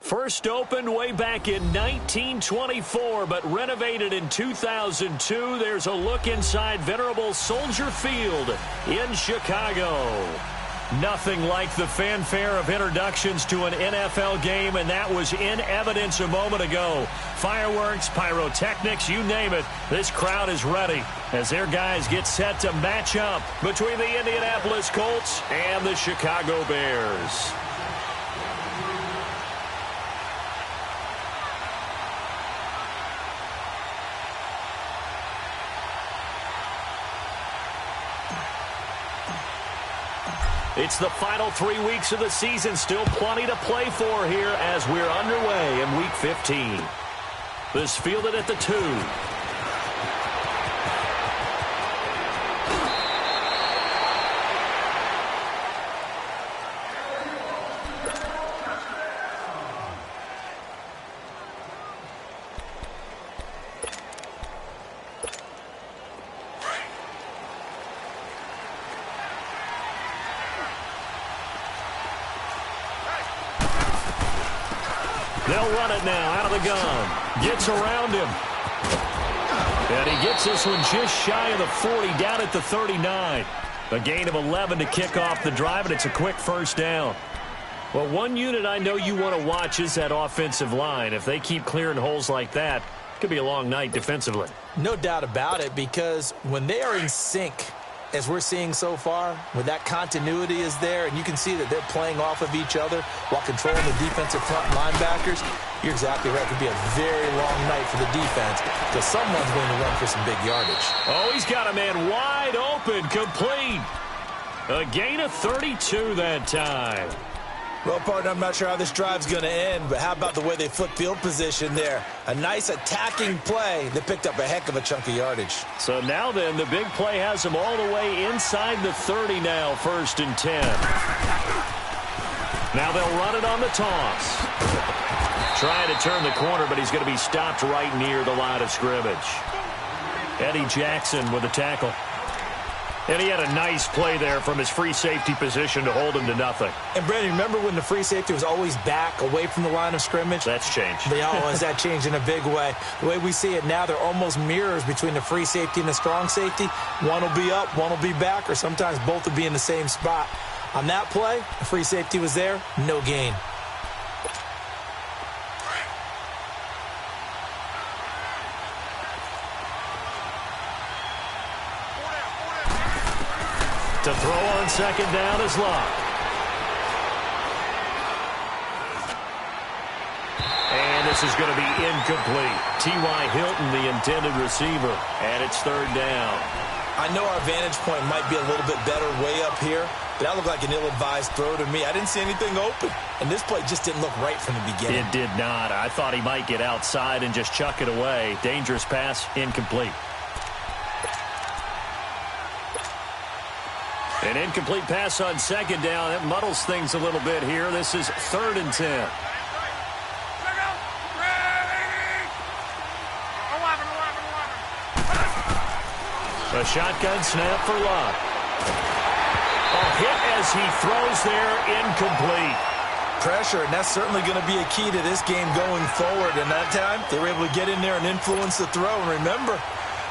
First opened way back in 1924, but renovated in 2002. There's a look inside venerable Soldier Field in Chicago. Nothing like the fanfare of introductions to an NFL game, and that was in evidence a moment ago. Fireworks, pyrotechnics, you name it. This crowd is ready as their guys get set to match up between the Indianapolis Colts and the Chicago Bears. It's the final 3 weeks of the season. Still plenty to play for here as we're underway in Week 15. This fielded at the 2. They'll run it now out of the gun. Gets around him. And he gets this one just shy of the 40, down at the 39. A gain of 11 to kick off the drive, and it's a quick first down. Well, one unit I know you want to watch is that offensive line. If they keep clearing holes like that, it could be a long night defensively. No doubt about it, because when they are in sync, as we're seeing so far, when that continuity is there, and you can see that they're playing off of each other while controlling the defensive front linebackers, you're exactly right. It could be a very long night for the defense because someone's going to run for some big yardage. Oh, he's got a man wide open, complete. A gain of 32 that time. Well, partner, I'm not sure how this drive's going to end, but how about the way they flip field position there? A nice attacking play that picked up a heck of a chunk of yardage. So now then, the big play has them all the way inside the 30 now, 1st and 10. Now they'll run it on the toss. Trying to turn the corner, but he's going to be stopped right near the line of scrimmage. Eddie Jackson with a tackle. And he had a nice play there from his free safety position to hold him to nothing. And, Brandon, remember when the free safety was always back away from the line of scrimmage? That's changed. They always that changed in a big way. The way we see it now, they're almost mirrors between the free safety and the strong safety. One will be up, one will be back, or sometimes both will be in the same spot. On that play, the free safety was there, no gain. To throw on second down is Locke. And this is going to be incomplete. T.Y. Hilton, the intended receiver. And it's 3rd down. I know our vantage point might be a little bit better way up here, but that looked like an ill-advised throw to me. I didn't see anything open. And this play just didn't look right from the beginning. It did not. I thought he might get outside and just chuck it away. Dangerous pass, incomplete. An incomplete pass on second down. It muddles things a little bit here. This is 3rd and 10. A shotgun snap for Locke. A hit as he throws there, incomplete. Pressure, and that's certainly going to be a key to this game going forward. And that time, they were able to get in there and influence the throw. And remember,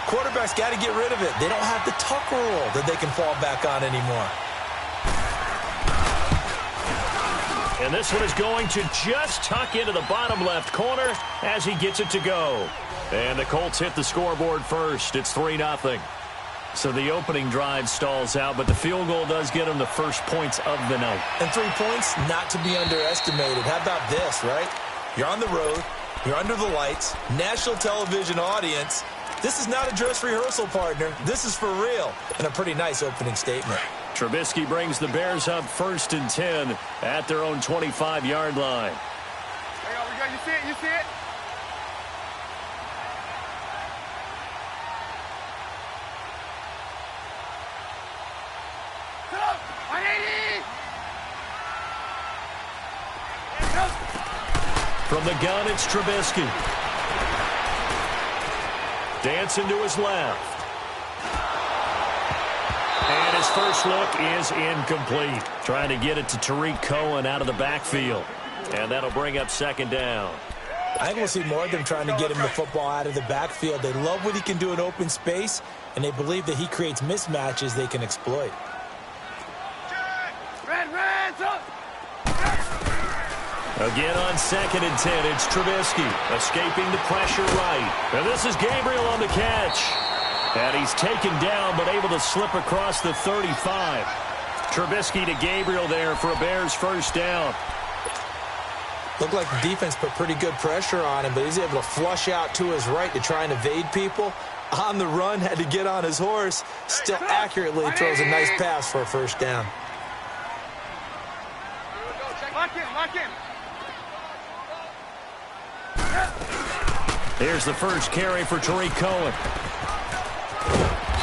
quarterbacks got to get rid of it. They don't have the tuck rule that they can fall back on anymore. And this one is going to just tuck into the bottom left corner as he gets it to go. And the Colts hit the scoreboard first. It's 3-0. So the opening drive stalls out, but the field goal does get them the first points of the night. And 3 points, not to be underestimated. How about this, right? You're on the road. You're under the lights. National television audience. This is not a dress rehearsal, partner. This is for real. And a pretty nice opening statement. Trubisky brings the Bears up 1st and 10 at their own 25-yard line. Hey, we go. You see it? You see it? From the gun, it's Trubisky. Dancing to his left. And his first look is incomplete. Trying to get it to Tariq Cohen out of the backfield. And that'll bring up second down. I think we'll see more of them trying to get him the football out of the backfield. They love what he can do in open space, and they believe that he creates mismatches they can exploit. Again on 2nd and 10, it's Trubisky escaping the pressure right. And this is Gabriel on the catch. And he's taken down but able to slip across the 35. Trubisky to Gabriel there for a Bears first down. Looked like the defense put pretty good pressure on him, but he's able to flush out to his right to try and evade people. On the run, had to get on his horse. Still accurately throws a nice pass for a first down. Lock in. Here's the first carry for Tariq Cohen.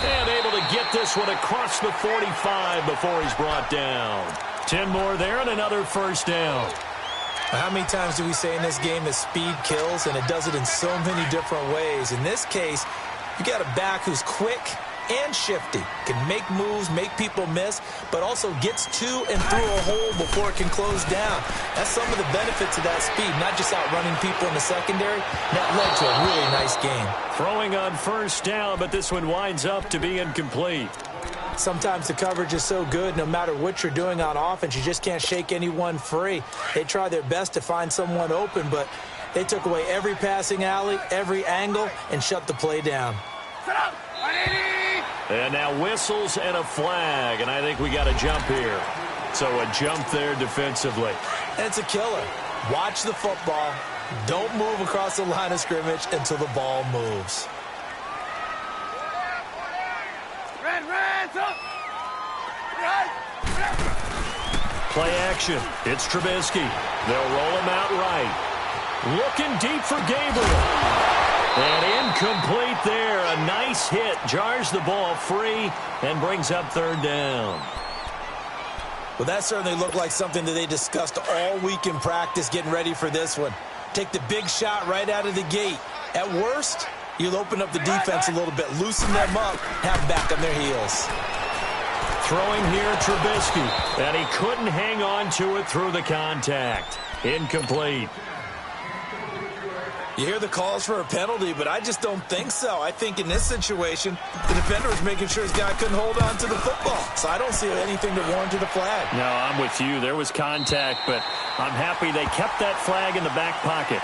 And able to get this one across the 45 before he's brought down. 10 more there and another first down. How many times do we say in this game that speed kills, and it does it in so many different ways? In this case, you got a back who's quick and shifty, can make moves, make people miss, but also gets to and through a hole before it can close down. That's some of the benefits of that speed, not just outrunning people in the secondary. That led to a really nice game. Throwing on first down, but this one winds up to be incomplete. Sometimes the coverage is so good, no matter what you're doing on offense, you just can't shake anyone free. They try their best to find someone open, but they took away every passing alley, every angle, and shut the play down. And now whistles and a flag, and I think we got a jump here. So a jump there defensively. And it's a killer. Watch the football. Don't move across the line of scrimmage until the ball moves. Play action. It's Trubisky. They'll roll him out right. Looking deep for Gabriel. And incomplete there. A nice hit. Jars the ball free and brings up third down. Well, that certainly looked like something that they discussed all week in practice getting ready for this one. Take the big shot right out of the gate. At worst, you'll open up the defense a little bit, loosen them up, have them back on their heels. Throwing here, Trubisky. And he couldn't hang on to it through the contact. Incomplete. You hear the calls for a penalty, but I just don't think so. I think in this situation, the defender was making sure his guy couldn't hold on to the football. So I don't see anything to warrant the flag. No, I'm with you. There was contact, but I'm happy they kept that flag in the back pocket.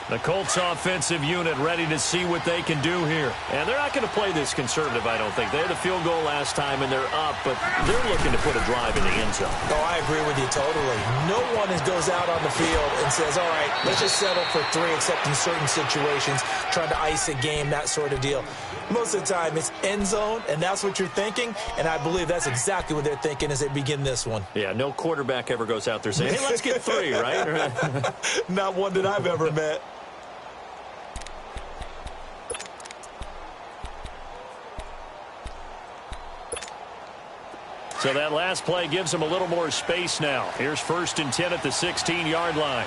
The Colts offensive unit ready to see what they can do here. And they're not going to play this conservative, I don't think. They had a field goal last time, and they're up, but they're looking to put a drive in the end zone. Oh, I agree with you totally. No one goes out on the field and says, all right, let's just settle for 3, except in certain situations, trying to ice a game, that sort of deal. Most of the time, it's end zone, and that's what you're thinking, and I believe that's exactly what they're thinking as they begin this one. Yeah, no quarterback ever goes out there saying, hey, let's get 3, right? Not one that I've ever met. So that last play gives him a little more space now. Here's 1st and 10 at the 16-yard line.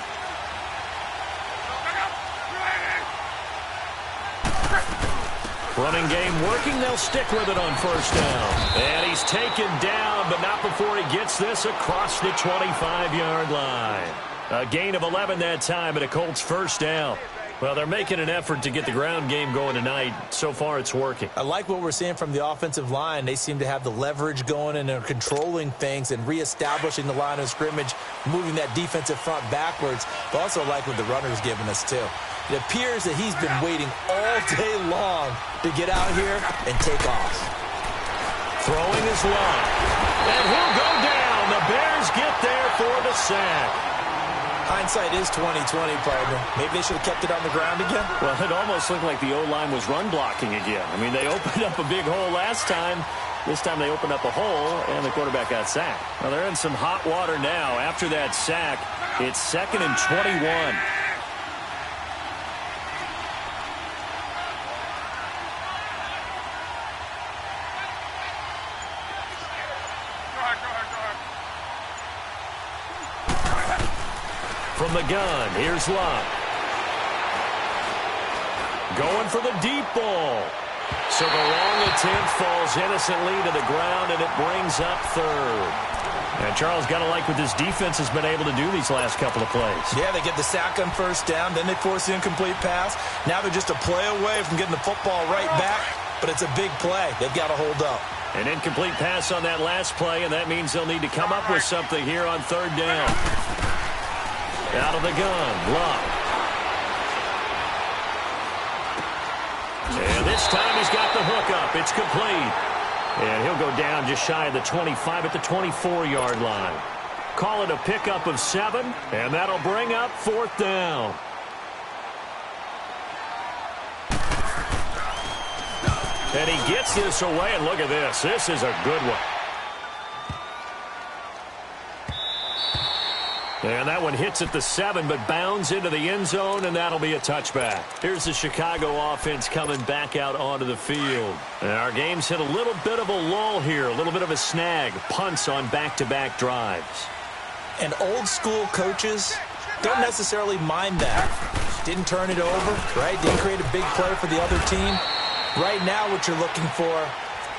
Running game working. They'll stick with it on first down. And he's taken down, but not before he gets this across the 25-yard line. A gain of 11 that time, and a Colts first down. Well, they're making an effort to get the ground game going tonight. So far, it's working. I like what we're seeing from the offensive line. They seem to have the leverage going, and they're controlling things and reestablishing the line of scrimmage, moving that defensive front backwards. But also like what the runner's giving us, too. It appears that he's been waiting all day long to get out here and take off. Throwing is long. And he'll go down. The Bears get there for the sack. Hindsight is 20/20, partner. Maybe they should have kept it on the ground again. Well, it almost looked like the O-line was run blocking again. I mean, they opened up a big hole last time. This time they opened up a hole, and the quarterback got sacked. Well, they're in some hot water now. After that sack, it's 2nd and 21. From the gun, here's Locke. Going for the deep ball. So the long attempt falls innocently to the ground, and it brings up 3rd. And Charles, got to like what this defense has been able to do these last couple of plays. Yeah, they get the sack on 1st down, then they force the incomplete pass. Now they're just a play away from getting the football right back, but it's a big play. They've got to hold up. An incomplete pass on that last play, and that means they'll need to come up with something here on 3rd down. Out of the gun, Locke. And this time he's got the hook up. It's complete. And he'll go down just shy of the 25 at the 24-yard line. Call it a pickup of 7, and that'll bring up 4th down. And he gets this away, and look at this. This is a good one. And that one hits at the 7, but bounds into the end zone, and that'll be a touchback. Here's the Chicago offense coming back out onto the field. And our game's hit a little bit of a lull here, a little bit of a snag. Punts on back-to-back drives. And old-school coaches don't necessarily mind that. Didn't turn it over, right? Didn't create a big play for the other team. Right now what you're looking for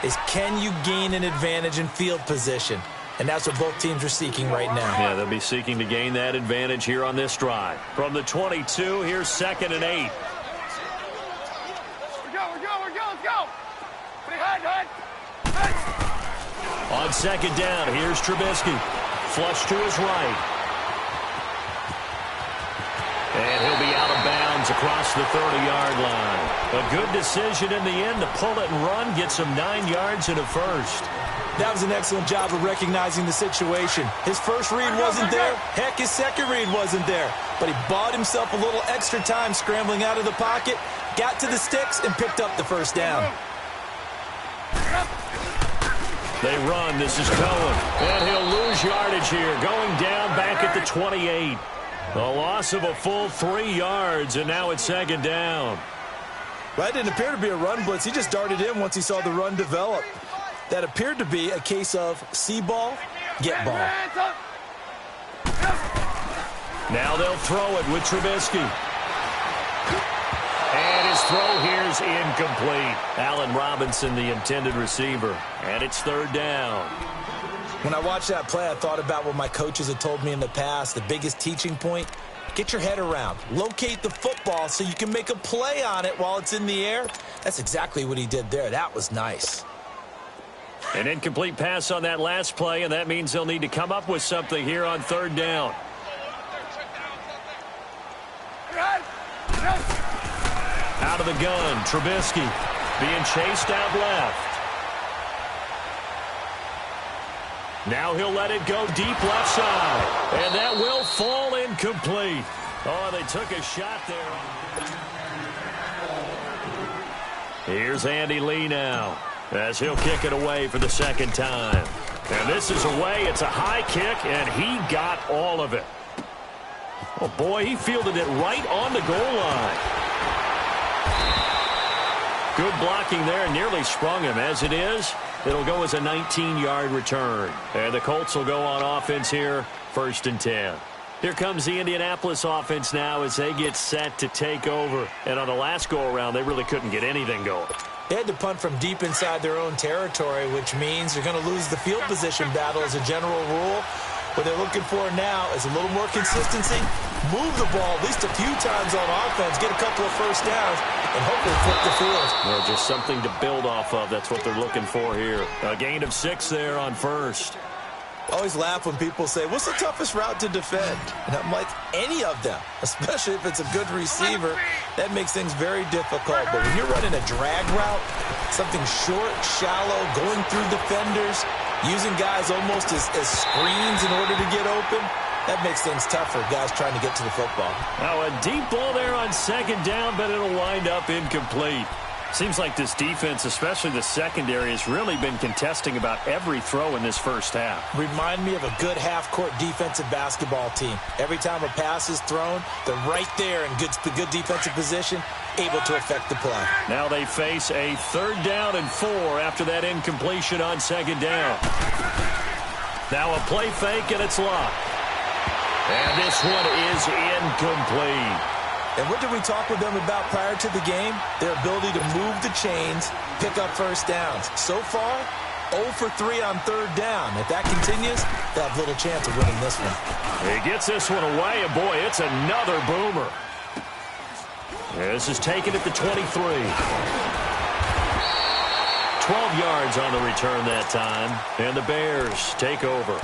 is, can you gain an advantage in field position? And that's what both teams are seeking right now. Yeah, they'll be seeking to gain that advantage here on this drive. From the 22, here's 2nd and 8. We're go, let's go. Hide. On 2nd down, here's Trubisky. Flush to his right. And he'll be out of bounds across the 30-yard line. A good decision in the end to pull it and run, get some 9 yards and a first. That was an excellent job of recognizing the situation. His first read wasn't there. Heck, his second read wasn't there. But he bought himself a little extra time scrambling out of the pocket, got to the sticks, and picked up the 1st down. They run. This is Cohen. And he'll lose yardage here, going down back at the 28. A loss of a full 3 yards, and now it's 2nd down. Well, it didn't appear to be a run blitz. He just darted in once he saw the run develop. That appeared to be a case of see ball, get ball. Now they'll throw it with Trubisky. And his throw here's incomplete. Allen Robinson, the intended receiver. And it's 3rd down. When I watched that play, I thought about what my coaches had told me in the past. The biggest teaching point, get your head around. Locate the football so you can make a play on it while it's in the air. That's exactly what he did there. That was nice. An incomplete pass on that last play, and that means they'll need to come up with something here on 3rd down. Out of the gun, Trubisky being chased out left. Now he'll let it go deep left side, and that will fall incomplete. Oh, they took a shot there. Here's Andy Lee now, as he'll kick it away for the 2nd time. And this is away. It's a high kick, and he got all of it. Oh, boy, he fielded it right on the goal line. Good blocking there, nearly sprung him. As it is, it'll go as a 19-yard return. And the Colts will go on offense here, 1st and 10. Here comes the Indianapolis offense now as they get set to take over. And on the last go-around, they really couldn't get anything going. They had to punt from deep inside their own territory, which means they're going to lose the field position battle as a general rule. What they're looking for now is a little more consistency, move the ball at least a few times on offense, get a couple of 1st downs, and hopefully flip the field. Well, just something to build off of. That's what they're looking for here. A gain of 6 there on 1st. I always laugh when people say, what's the toughest route to defend? And I'm like, any of them, especially if it's a good receiver. That makes things very difficult. But when you're running a drag route, something short, shallow, going through defenders, using guys almost as screens in order to get open, that makes things tough for guys trying to get to the football. Now a deep ball there on 2nd down, but it'll wind up incomplete. Seems like this defense, especially the secondary, has really been contesting about every throw in this first half. Remind me of a good half-court defensive basketball team. Every time a pass is thrown, they're right there in good defensive position, able to affect the play. Now they face a 3rd down and 4 after that incompletion on 2nd down. Now a play fake, and it's locked. And this one is incomplete. And what did we talk with them about prior to the game? Their ability to move the chains, pick up first downs. So far, 0 for 3 on 3rd down. If that continues, they have little chance of winning this one. He gets this one away, and boy, it's another boomer. This is taken at the 23. 12 yards on the return that time, and the Bears take over.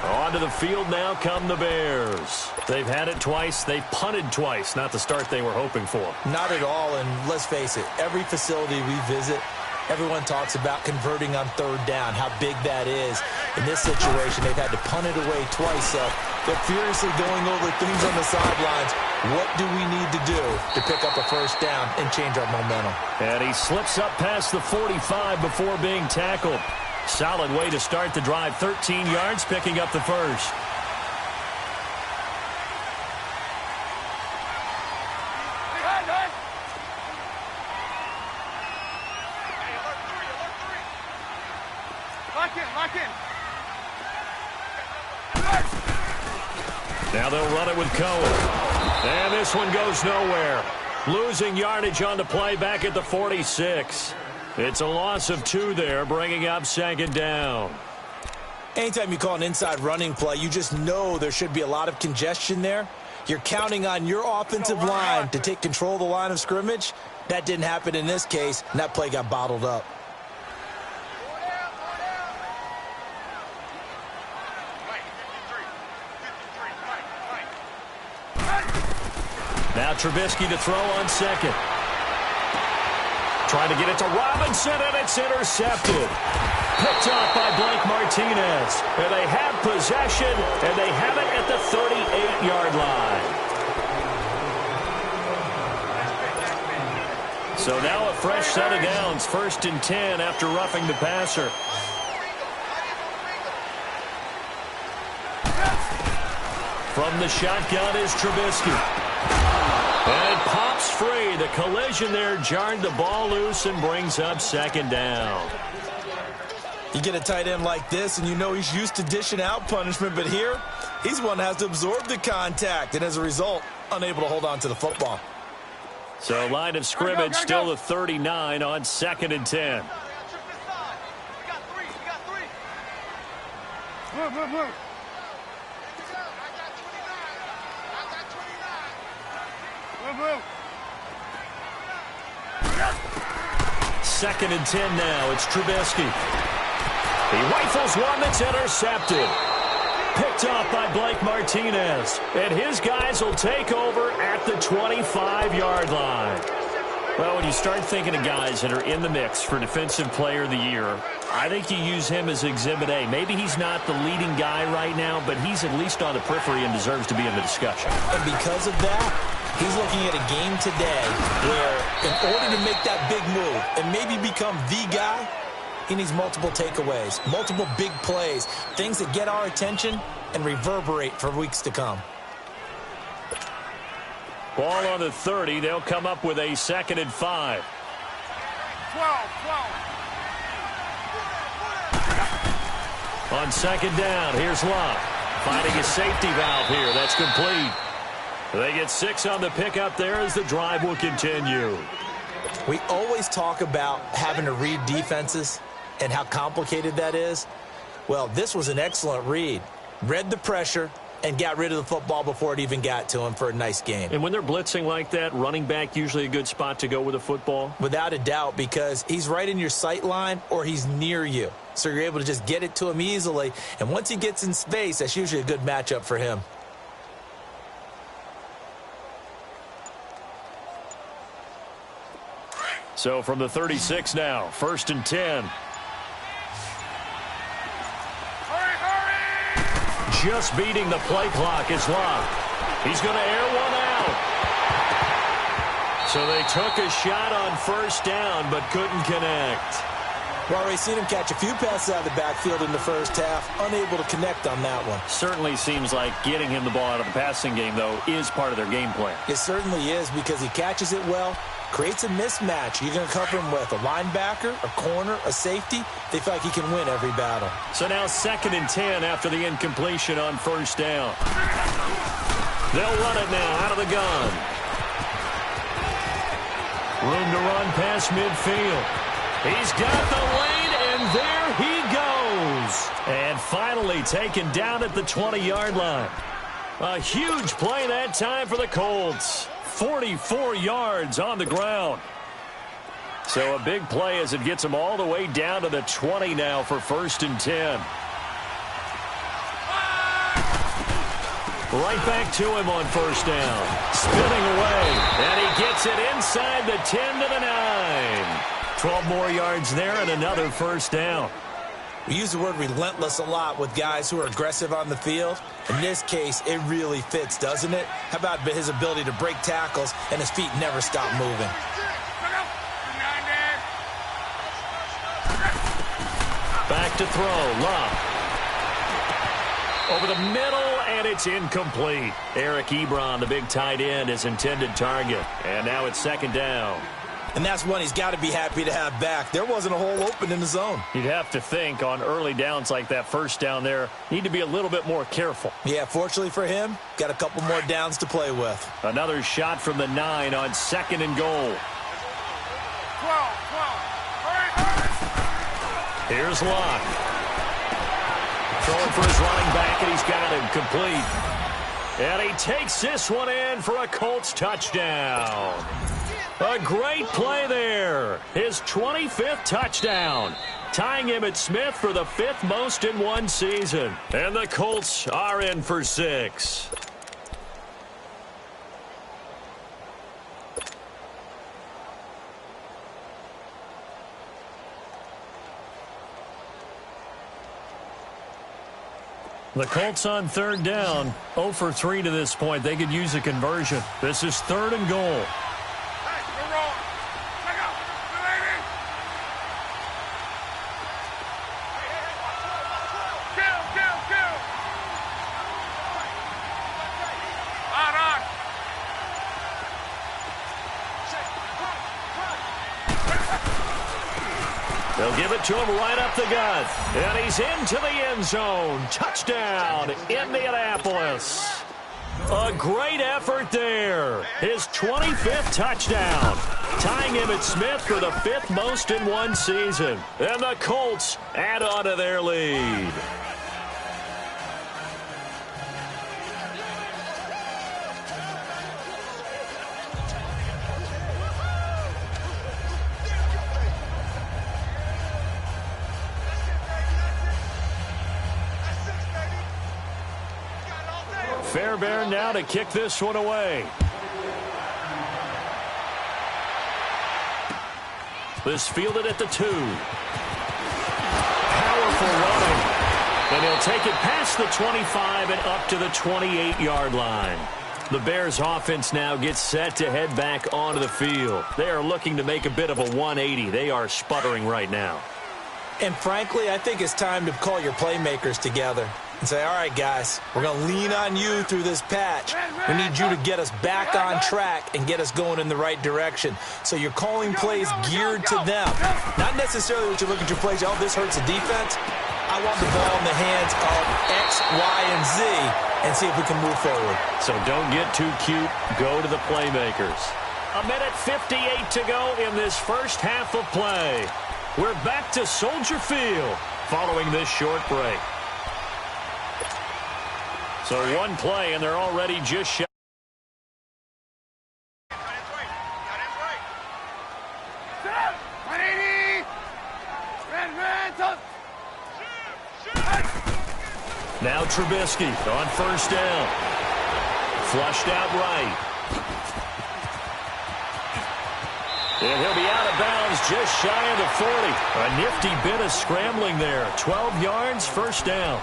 Onto the field now come the Bears. They've had it twice. They've punted twice. Not the start they were hoping for. Not at all, and let's face it, every facility we visit, everyone talks about converting on 3rd down, how big that is. In this situation, they've had to punt it away twice, so they're furiously going over things on the sidelines. What do we need to do to pick up a first down and change our momentum? And he slips up past the 45 before being tackled. Solid way to start the drive. 13 yards, picking up the first. Lock in. Now they'll run it with Cohen. And this one goes nowhere. Losing yardage on the play back at the 46. It's a loss of 2 there, bringing up 2nd down. Anytime you call an inside running play, you just know there should be a lot of congestion there. You're counting on your offensive line to take control of the line of scrimmage. That didn't happen in this case, and that play got bottled up. Now Trubisky to throw on 2nd. Trying to get it to Robinson, and it's intercepted. Picked off by Blake Martinez. And they have possession, and they have it at the 38-yard line. So now a fresh set of downs. 1st and 10 after roughing the passer. From the shotgun is Trubisky. And it pops free. The collision there jarred the ball loose and brings up 2nd down. You get a tight end like this, and you know he's used to dishing out punishment, but here, he's one that has to absorb the contact, and as a result, unable to hold on to the football. So line of scrimmage still the 39 on 2nd and 10. Move. 2nd and 10 now. It's Trubisky. He rifles one that's intercepted. Picked off by Blake Martinez. And his guys will take over at the 25-yard line. Well, when you start thinking of guys that are in the mix for Defensive Player of the Year, I think you use him as Exhibit A. Maybe he's not the leading guy right now, but he's at least on the periphery and deserves to be in the discussion. And because of that, he's looking at a game today where in order to make that big move and maybe become the guy, he needs multiple takeaways, multiple big plays, things that get our attention and reverberate for weeks to come. Ball on the 30. They'll come up with a 2nd and 5. 12. On 2nd down, here's Love. Finding a safety valve here. That's complete. They get 6 on the pickup there as the drive will continue. We always talk about having to read defenses and how complicated that is. Well, this was an excellent read. Read the pressure and got rid of the football before it even got to him for a nice game. And when they're blitzing like that, running back usually a good spot to go with the football? Without a doubt, because he's right in your sight line or he's near you. So you're able to just get it to him easily. And once he gets in space, that's usually a good matchup for him. So from the 36 now, 1st and 10. Just beating the play clock is Love. He's going to air one out. So they took a shot on first down, but couldn't connect. Well, we've seen him catch a few passes out of the backfield in the first half, unable to connect on that one. Certainly seems like getting him the ball out of the passing game, though, is part of their game plan. It certainly is, because he catches it well, creates a mismatch. You're going to cover him with a linebacker, a corner, a safety. They feel like he can win every battle. So now 2nd and 10 after the incompletion on first down. They'll run it now out of the gun. Room to run past midfield. He's got the lead, and there he goes. And finally taken down at the 20-yard line. A huge play that time for the Colts. 44 yards on the ground. So a big play as it gets them all the way down to the 20 now for 1st and 10. Right back to him on first down. Spinning away, and he gets it inside the 10 to the 9. 12 more yards there and another first down. We use the word relentless a lot with guys who are aggressive on the field. In this case, it really fits, doesn't it? How about his ability to break tackles and his feet never stop moving? Back to throw, Love. Over the middle, and it's incomplete. Eric Ebron, the big tight end, his intended target. And now it's 2nd down. And that's one he's got to be happy to have back. There wasn't a hole open in the zone. You'd have to think on early downs like that first down there, need to be a little bit more careful. Yeah, fortunately for him, got a couple more downs to play with. Another shot from the 9 on 2nd and goal. 12. Here's Locke. Throwing for his running back, and he's got him complete. And he takes this one in for a Colts touchdown. A great play there. His 25th touchdown. Tying him at Smith for the 5th most in one season. And the Colts are in for 6. The Colts on 3rd down. 0 for 3 to this point. They could use a conversion. This is 3rd and goal. They'll give it to him right up the gut. And he's into the end zone. Touchdown, Indianapolis. A great effort there. His 25th touchdown. Tying him at Smith for the 5th most in one season. And the Colts add on to their lead. Fairbairn now to kick this one away. This fielded at the 2. Powerful running. And he'll take it past the 25 and up to the 28-yard line. The Bears offense now gets set to head back onto the field. They are looking to make a bit of a 180. They are sputtering right now. And frankly, I think it's time to call your playmakers together and say, all right, guys, we're going to lean on you through this patch. We need you to get us back on track and get us going in the right direction. So you're calling plays geared to them. Not necessarily what you look at your plays, oh, this hurts the defense. I want the ball in the hands of X, Y, and Z and see if we can move forward. So don't get too cute. Go to the playmakers. 1:58 to go in this first half of play. We're back to Soldier Field following this short break. So one play, and they're already just shot. Now Trubisky on first down. Flushed out right. And he'll be out of bounds just shy of the 40. A nifty bit of scrambling there. 12 yards, first down.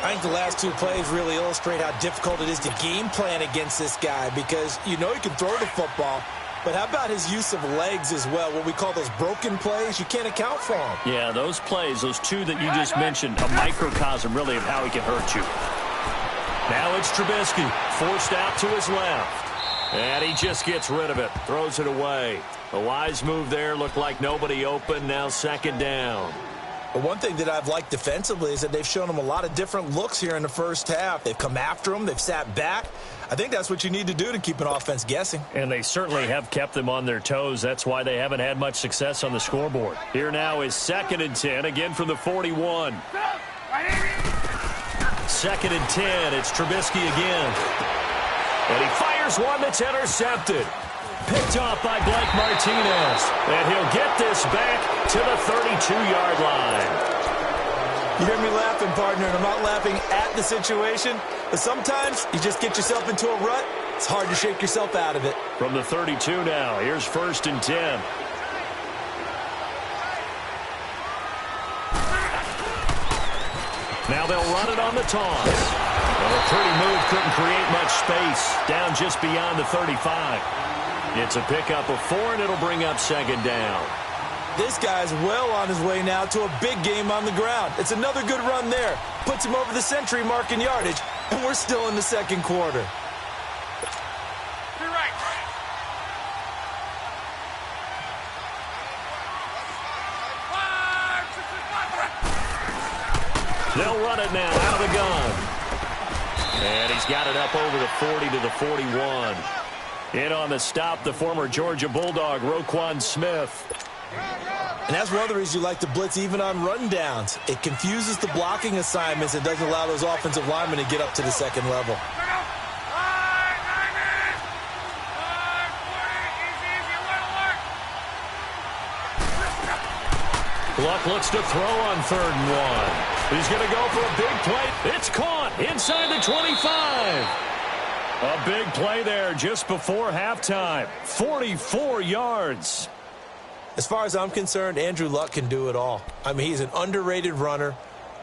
I think the last two plays really illustrate how difficult it is to game plan against this guy because you know he can throw the football, But how about his use of legs as well, what we call those broken plays? You can't account for them. Yeah, those plays, those two that you just mentioned, a microcosm really of how he can hurt you. Now it's Trubisky, forced out to his left. And he just gets rid of it, throws it away. A wise move there, looked like nobody open, now second down. But one thing that I've liked defensively is that they've shown him a lot of different looks here in the first half. They've come after him, they've sat back. I think that's what you need to do to keep an offense guessing. And they certainly have kept them on their toes. That's why they haven't had much success on the scoreboard. Here now is 2nd and 10, again from the 41. 2nd and 10, it's Trubisky again. And he fires one that's intercepted. Picked off by Blake Martinez. And he'll get this back to the 32-yard line. You hear me laughing, partner, and I'm not laughing at the situation, but sometimes you just get yourself into a rut. It's hard to shake yourself out of it. From the 32 now, here's 1st and 10. Now they'll run it on the toss. Well, a pretty move couldn't create much space. Down just beyond the 35. It's a pickup of 4, and it'll bring up 2nd down. This guy's well on his way now to a big game on the ground. It's another good run there. Puts him over the century mark in yardage, and we're still in the second quarter. They'll run it now out of the gun. And he's got it up over the 40 to the 41. In on the stop, the former Georgia Bulldog, Roquan Smith. And that's one of the reasons you like to blitz even on rundowns. It confuses the blocking assignments and doesn't allow those offensive linemen to get up to the second level. Luck looks to throw on 3rd and 1. He's going to go for a big play. It's caught inside the 25. A big play there just before halftime. 44 yards. As far as I'm concerned, Andrew Luck can do it all. I mean, he's an underrated runner,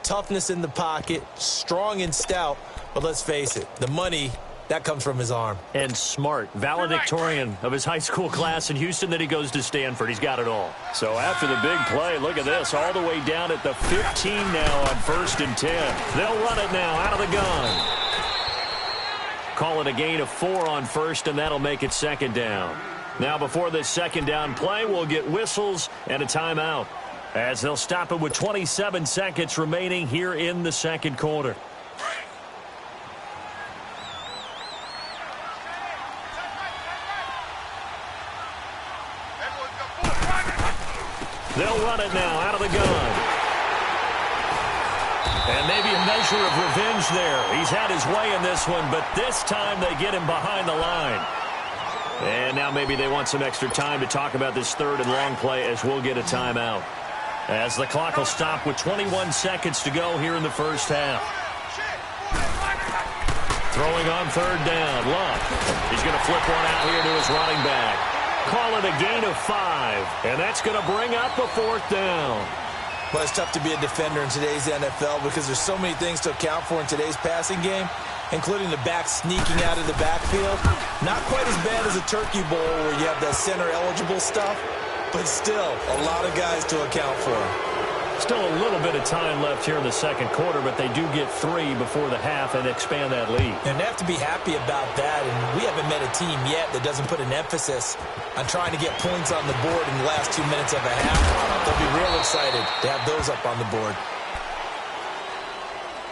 toughness in the pocket, strong and stout. But let's face it, the money, that comes from his arm. And smart, valedictorian of his high school class in Houston, then he goes to Stanford. He's got it all. So after the big play, look at this, all the way down at the 15 now on 1st and 10. They'll run it now out of the gun. Call it a gain of 4 on 1st, and that'll make it 2nd down. Now before this 2nd down play, we'll get whistles and a timeout, as they'll stop it with 27 seconds remaining here in the second quarter. They'll run it now out of the gun. And maybe a measure of revenge there. He's had his way in this one, but this time they get him behind the line. And now maybe they want some extra time to talk about this 3rd and long play, as we'll get a timeout. As the clock will stop with 21 seconds to go here in the first half. Throwing on 3rd down, Luck. He's going to flip one out here to his running back. Call it a gain of 5, and that's going to bring up a 4th down. Well, it's tough to be a defender in today's NFL because there's so many things to account for in today's passing game, including the back sneaking out of the backfield. Not quite as bad as a turkey bowl where you have that center-eligible stuff, but still a lot of guys to account for. Still a little bit of time left here in the second quarter, but they do get 3 before the half and expand that lead. And they have to be happy about that, and we haven't met a team yet that doesn't put an emphasis on trying to get points on the board in the last 2 minutes of a half. They'll be real excited to have those up on the board.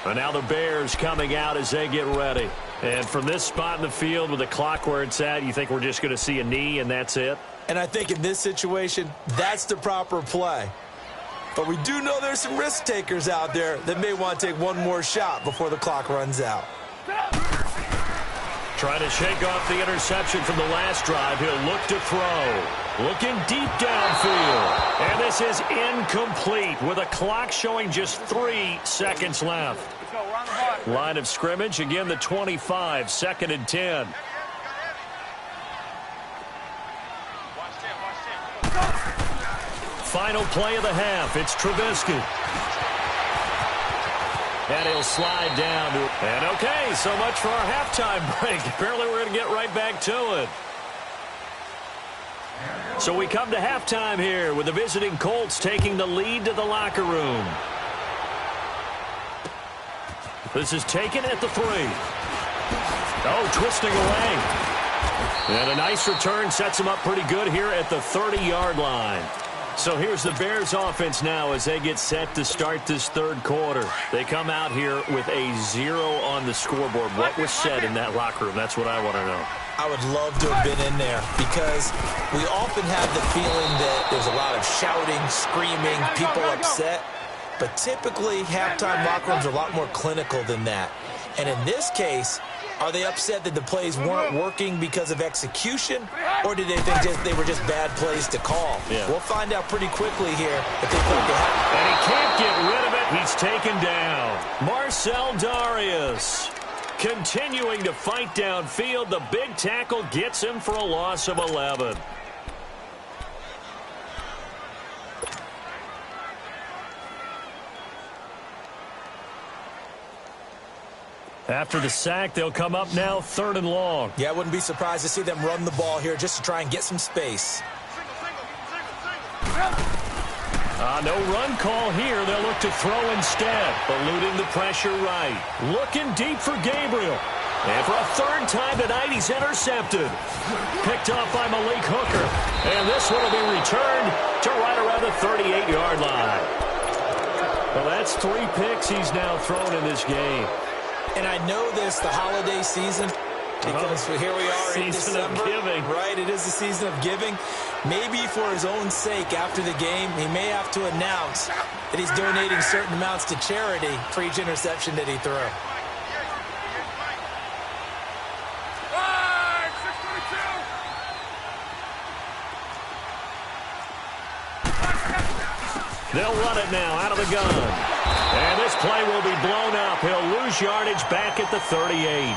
And now the Bears coming out as they get ready. And from this spot in the field with the clock where it's at, you think we're just going to see a knee and that's it? And I think in this situation, that's the proper play. But we do know there's some risk takers out there that may want to take one more shot before the clock runs out. Trying to shake off the interception from the last drive. He'll look to throw. Looking deep downfield. And this is incomplete with a clock showing just 3 seconds left. Line of scrimmage, again the 25, 2nd and 10. Final play of the half. It's Trubisky. And he'll slide down. And okay, so much for our halftime break. Apparently we're going to get right back to it. So we come to halftime here with the visiting Colts taking the lead to the locker room. This is taken at the 3. Oh, twisting away. And a nice return sets him up pretty good here at the 30-yard line. So here's the Bears offense now as they get set to start this third quarter. They come out here with a 0 on the scoreboard. What was said in that locker room? That's what I want to know. I would love to have been in there because we often have the feeling that there's a lot of shouting, screaming, people upset. But typically, halftime locker rooms are a lot more clinical than that. And in this case, are they upset that the plays weren't working because of execution, or did they think they were just bad plays to call? Yeah. We'll find out pretty quickly here if they think they have. And he can't get rid of it. He's taken down. Marcel Darius continuing to fight downfield. The big tackle gets him for a loss of 11. After the sack, they'll come up now 3rd and long. Yeah, I wouldn't be surprised to see them run the ball here just to try and get some space. No run call here. They'll look to throw instead. Eluding the pressure right. Looking deep for Gabriel. And for a 3rd time tonight, he's intercepted. Picked off by Malik Hooker. And this one will be returned to right around the 38-yard line. Well, that's 3 picks he's now thrown in this game. And I know this, the holiday season, because here we are in December. Season of giving. Right, it is the season of giving. Maybe for his own sake after the game, he may have to announce that he's donating certain amounts to charity for each interception that he threw. They'll run it now out of the gun. And this play will be blown up. He'll lose yardage back at the 38.